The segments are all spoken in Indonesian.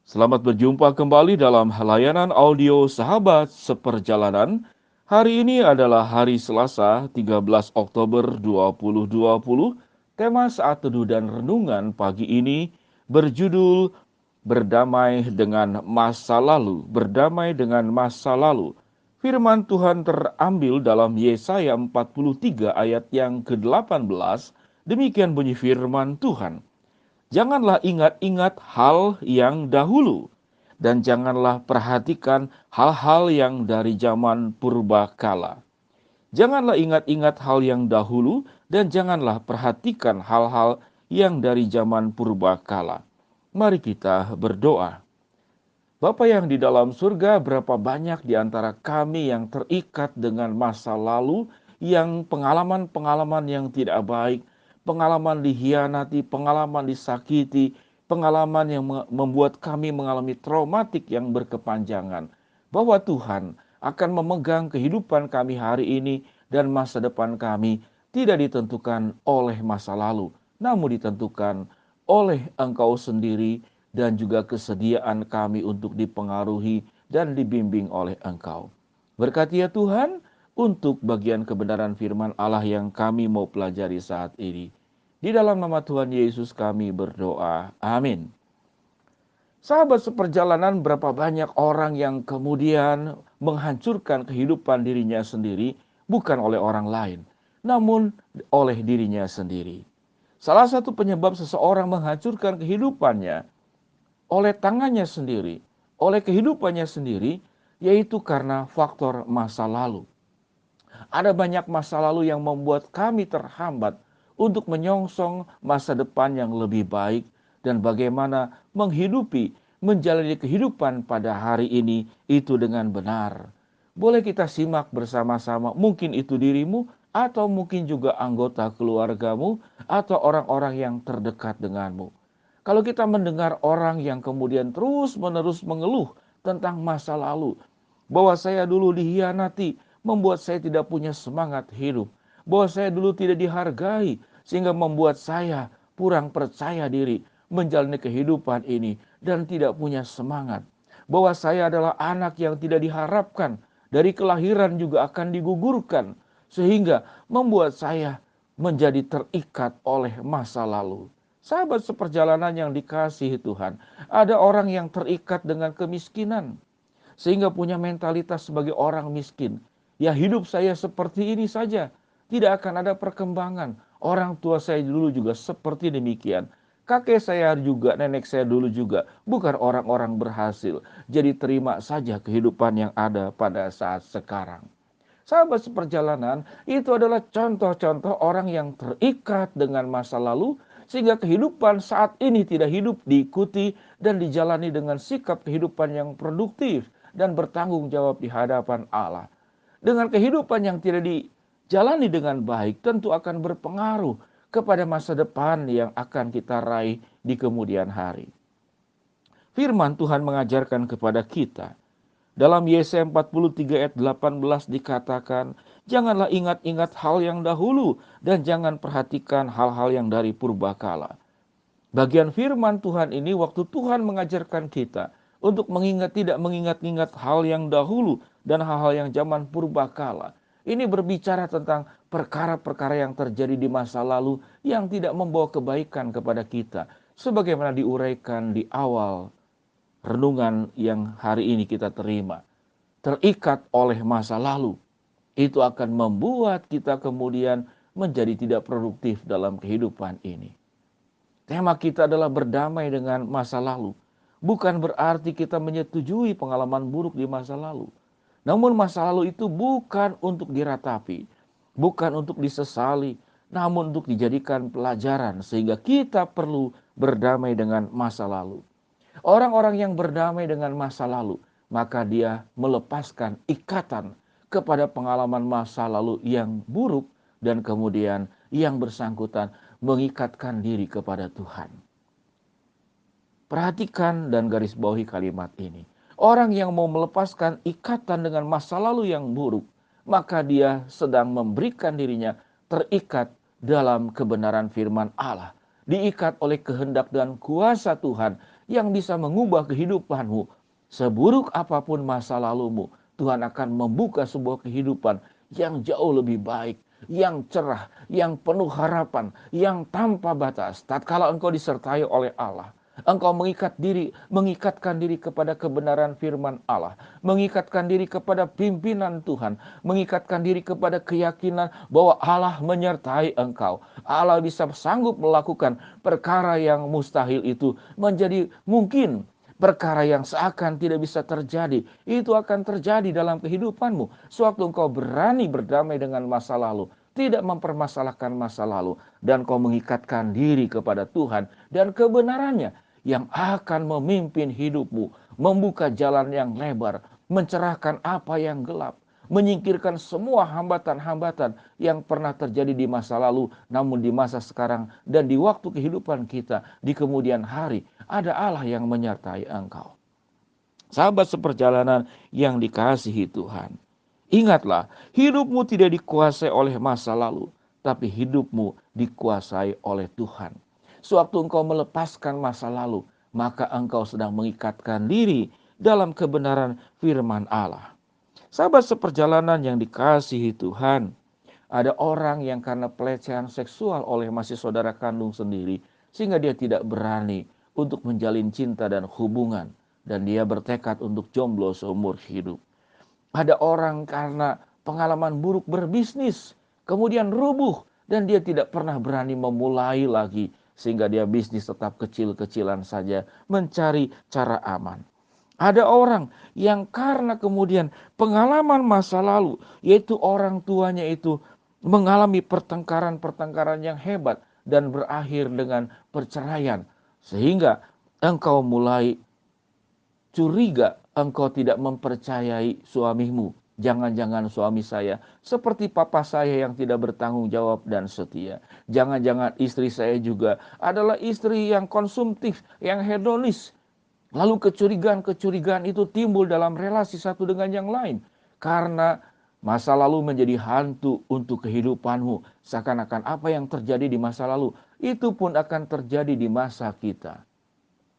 Selamat berjumpa kembali dalam layanan audio Sahabat Seperjalanan. Hari ini adalah hari Selasa, 13 Oktober 2020. Tema saat teduh dan renungan pagi ini berjudul Berdamai dengan Masa Lalu. Berdamai dengan Masa Lalu. Firman Tuhan terambil dalam Yesaya 43 ayat yang ke-18. Demikian bunyi firman Tuhan. Janganlah ingat-ingat hal yang dahulu, dan janganlah perhatikan hal-hal yang dari zaman purbakala. Janganlah ingat-ingat hal yang dahulu, dan janganlah perhatikan hal-hal yang dari zaman purbakala. Mari kita berdoa. Bapa yang di dalam surga, berapa banyak di antara kami yang terikat dengan masa lalu, yang pengalaman-pengalaman yang tidak baik, pengalaman dihianati, pengalaman disakiti, pengalaman yang membuat kami mengalami traumatik yang berkepanjangan. Bahwa Tuhan akan memegang kehidupan kami hari ini dan masa depan kami tidak ditentukan oleh masa lalu, namun ditentukan oleh Engkau sendiri dan juga kesediaan kami untuk dipengaruhi dan dibimbing oleh Engkau. Berkati ya Tuhan untuk bagian kebenaran firman Allah yang kami mau pelajari saat ini. Di dalam nama Tuhan Yesus kami berdoa. Amin. Sahabat seperjalanan, berapa banyak orang yang kemudian menghancurkan kehidupan dirinya sendiri bukan oleh orang lain, namun oleh dirinya sendiri. Salah satu penyebab seseorang menghancurkan kehidupannya oleh tangannya sendiri, oleh kehidupannya sendiri, yaitu karena faktor masa lalu. Ada banyak masa lalu yang membuat kami terhambat untuk menyongsong masa depan yang lebih baik dan bagaimana menghidupi, menjalani kehidupan pada hari ini itu dengan benar. Boleh kita simak bersama-sama, mungkin itu dirimu atau mungkin juga anggota keluargamu atau orang-orang yang terdekat denganmu. Kalau kita mendengar orang yang kemudian terus-menerus mengeluh tentang masa lalu, bahwa saya dulu dihianati, membuat saya tidak punya semangat hidup, bahwa saya dulu tidak dihargai, sehingga membuat saya kurang percaya diri menjalani kehidupan ini dan tidak punya semangat, bahwa saya adalah anak yang tidak diharapkan, dari kelahiran juga akan digugurkan, sehingga membuat saya menjadi terikat oleh masa lalu. Sahabat seperjalanan yang dikasihi Tuhan, ada orang yang terikat dengan kemiskinan, sehingga punya mentalitas sebagai orang miskin. Ya, hidup saya seperti ini saja, tidak akan ada perkembangan. Orang tua saya dulu juga seperti demikian. Kakek saya juga, nenek saya dulu juga, bukan orang-orang berhasil. Jadi terima saja kehidupan yang ada pada saat sekarang. Sahabat seperjalanan, itu adalah contoh-contoh orang yang terikat dengan masa lalu, sehingga kehidupan saat ini tidak hidup diikuti dan dijalani dengan sikap kehidupan yang produktif dan bertanggung jawab di hadapan Allah. Dengan kehidupan yang tidak dijalani dengan baik, tentu akan berpengaruh kepada masa depan yang akan kita raih di kemudian hari. Firman Tuhan mengajarkan kepada kita dalam Yesaya 43 ayat 18 dikatakan, janganlah ingat-ingat hal yang dahulu dan jangan perhatikan hal-hal yang dari purbakala. Bagian firman Tuhan ini waktu Tuhan mengajarkan kita untuk tidak mengingat-ingat hal yang dahulu dan hal-hal yang zaman purbakala. Ini berbicara tentang perkara-perkara yang terjadi di masa lalu yang tidak membawa kebaikan kepada kita. Sebagaimana diuraikan di awal renungan yang hari ini kita terima. Terikat oleh masa lalu, itu akan membuat kita kemudian menjadi tidak produktif dalam kehidupan ini. Tema kita adalah berdamai dengan masa lalu. Bukan berarti kita menyetujui pengalaman buruk di masa lalu. Namun masa lalu itu bukan untuk diratapi, bukan untuk disesali, namun untuk dijadikan pelajaran sehingga kita perlu berdamai dengan masa lalu. Orang-orang yang berdamai dengan masa lalu, maka dia melepaskan ikatan kepada pengalaman masa lalu yang buruk dan kemudian yang bersangkutan mengikatkan diri kepada Tuhan. Perhatikan dan garis bawahi kalimat ini. Orang yang mau melepaskan ikatan dengan masa lalu yang buruk, maka dia sedang memberikan dirinya terikat dalam kebenaran firman Allah. Diikat oleh kehendak dan kuasa Tuhan yang bisa mengubah kehidupanmu. Seburuk apapun masa lalumu, Tuhan akan membuka sebuah kehidupan yang jauh lebih baik, yang cerah, yang penuh harapan, yang tanpa batas. Tatkala engkau disertai oleh Allah, engkau mengikatkan diri kepada kebenaran firman Allah, mengikatkan diri kepada pimpinan Tuhan, mengikatkan diri kepada keyakinan bahwa Allah menyertai engkau. Allah bisa sanggup melakukan perkara yang mustahil itu menjadi mungkin. Perkara yang seakan tidak bisa terjadi, itu akan terjadi dalam kehidupanmu. Sewaktu engkau berani berdamai dengan masa lalu, tidak mempermasalahkan masa lalu, dan kau mengikatkan diri kepada Tuhan dan kebenarannya yang akan memimpin hidupmu, membuka jalan yang lebar, mencerahkan apa yang gelap, menyingkirkan semua hambatan-hambatan yang pernah terjadi di masa lalu, namun di masa sekarang dan di waktu kehidupan kita di kemudian hari, ada Allah yang menyertai engkau. Sahabat seperjalanan yang dikasihi Tuhan, ingatlah, hidupmu tidak dikuasai oleh masa lalu, tapi hidupmu dikuasai oleh Tuhan. Sewaktu engkau melepaskan masa lalu, maka engkau sedang mengikatkan diri dalam kebenaran firman Allah. Sahabat seperjalanan yang dikasihi Tuhan, ada orang yang karena pelecehan seksual oleh masih saudara kandung sendiri, sehingga dia tidak berani untuk menjalin cinta dan hubungan, dan dia bertekad untuk jomblo seumur hidup. Ada orang karena pengalaman buruk berbisnis, kemudian rubuh, dan dia tidak pernah berani memulai lagi, sehingga dia bisnis tetap kecil-kecilan saja, mencari cara aman. Ada orang yang karena kemudian pengalaman masa lalu, yaitu orang tuanya itu mengalami pertengkaran-pertengkaran yang hebat dan berakhir dengan perceraian. Sehingga engkau mulai curiga, engkau tidak mempercayai suamimu. Jangan-jangan suami saya seperti papa saya yang tidak bertanggung jawab dan setia. Jangan-jangan istri saya juga adalah istri yang konsumtif, yang hedonis. Lalu kecurigaan-kecurigaan itu timbul dalam relasi satu dengan yang lain. Karena masa lalu menjadi hantu untuk kehidupanmu. Seakan-akan apa yang terjadi di masa lalu, itu pun akan terjadi di masa kita.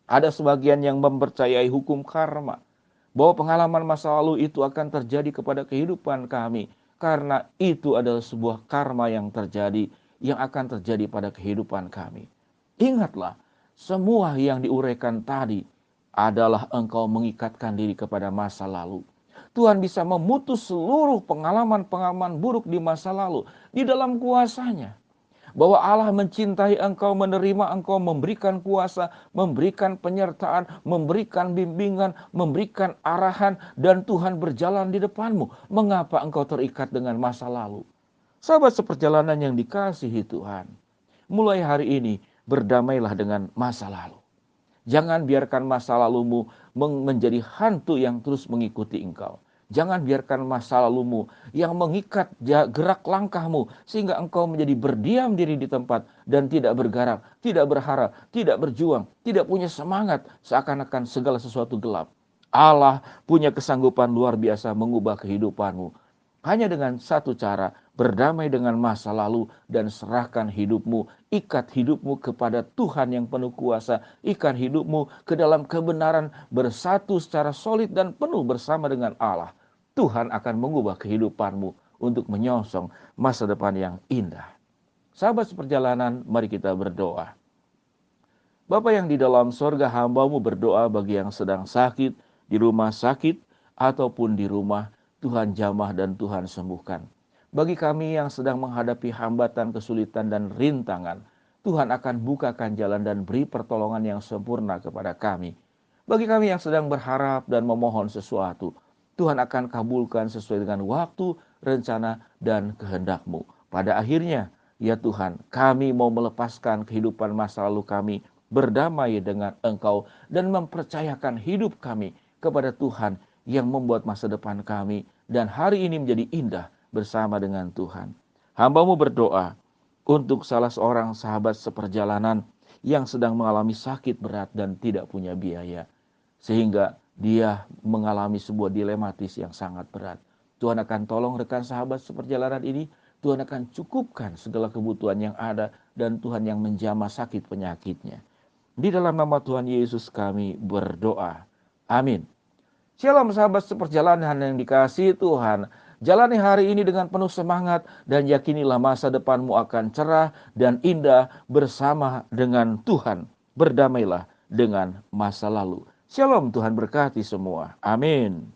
Ada sebagian yang mempercayai hukum karma, bahwa pengalaman masa lalu itu akan terjadi kepada kehidupan kami. Karena itu adalah sebuah karma yang terjadi, yang akan terjadi pada kehidupan kami. Ingatlah, semua yang diuraikan tadi adalah engkau mengikatkan diri kepada masa lalu. Tuhan bisa memutus seluruh pengalaman-pengalaman buruk di masa lalu di dalam kuasa-Nya. Bahwa Allah mencintai engkau, menerima engkau, memberikan kuasa, memberikan penyertaan, memberikan bimbingan, memberikan arahan, dan Tuhan berjalan di depanmu. Mengapa engkau terikat dengan masa lalu? Sahabat seperjalanan yang dikasihi Tuhan, mulai hari ini berdamailah dengan masa lalu. Jangan biarkan masa lalumu menjadi hantu yang terus mengikuti engkau. Jangan biarkan masa lalumu yang mengikat gerak langkahmu sehingga engkau menjadi berdiam diri di tempat dan tidak bergerak, tidak berharap, tidak berjuang, tidak punya semangat, seakan-akan segala sesuatu gelap. Allah punya kesanggupan luar biasa mengubah kehidupanmu. Hanya dengan satu cara, berdamai dengan masa lalu dan serahkan hidupmu, ikat hidupmu kepada Tuhan yang penuh kuasa, ikat hidupmu ke dalam kebenaran, bersatu secara solid dan penuh bersama dengan Allah. Tuhan akan mengubah kehidupanmu untuk menyongsong masa depan yang indah. Sahabat seperjalanan, mari kita berdoa. Bapa yang di dalam sorga, hamba-Mu berdoa bagi yang sedang sakit, di rumah sakit, ataupun di rumah. Tuhan jamah dan Tuhan sembuhkan. Bagi kami yang sedang menghadapi hambatan, kesulitan, dan rintangan, Tuhan akan bukakan jalan dan beri pertolongan yang sempurna kepada kami. Bagi kami yang sedang berharap dan memohon sesuatu, Tuhan akan kabulkan sesuai dengan waktu, rencana, dan kehendak-Mu. Pada akhirnya, ya Tuhan, kami mau melepaskan kehidupan masa lalu kami, berdamai dengan Engkau, dan mempercayakan hidup kami kepada Tuhan yang membuat masa depan kami dan hari ini menjadi indah bersama dengan Tuhan. Hamba-Mu berdoa untuk salah seorang sahabat seperjalanan yang sedang mengalami sakit berat dan tidak punya biaya, sehingga dia mengalami sebuah dilematis yang sangat berat. Tuhan akan tolong rekan sahabat seperjalanan ini. Tuhan akan cukupkan segala kebutuhan yang ada dan Tuhan yang menjamah sakit penyakitnya. Di dalam nama Tuhan Yesus kami berdoa. Amin. Shalom sahabat seperjalanan yang dikasihi Tuhan. Jalani hari ini dengan penuh semangat dan yakinilah masa depanmu akan cerah dan indah bersama dengan Tuhan. Berdamailah dengan masa lalu. Shalom, Tuhan berkati semua. Amin.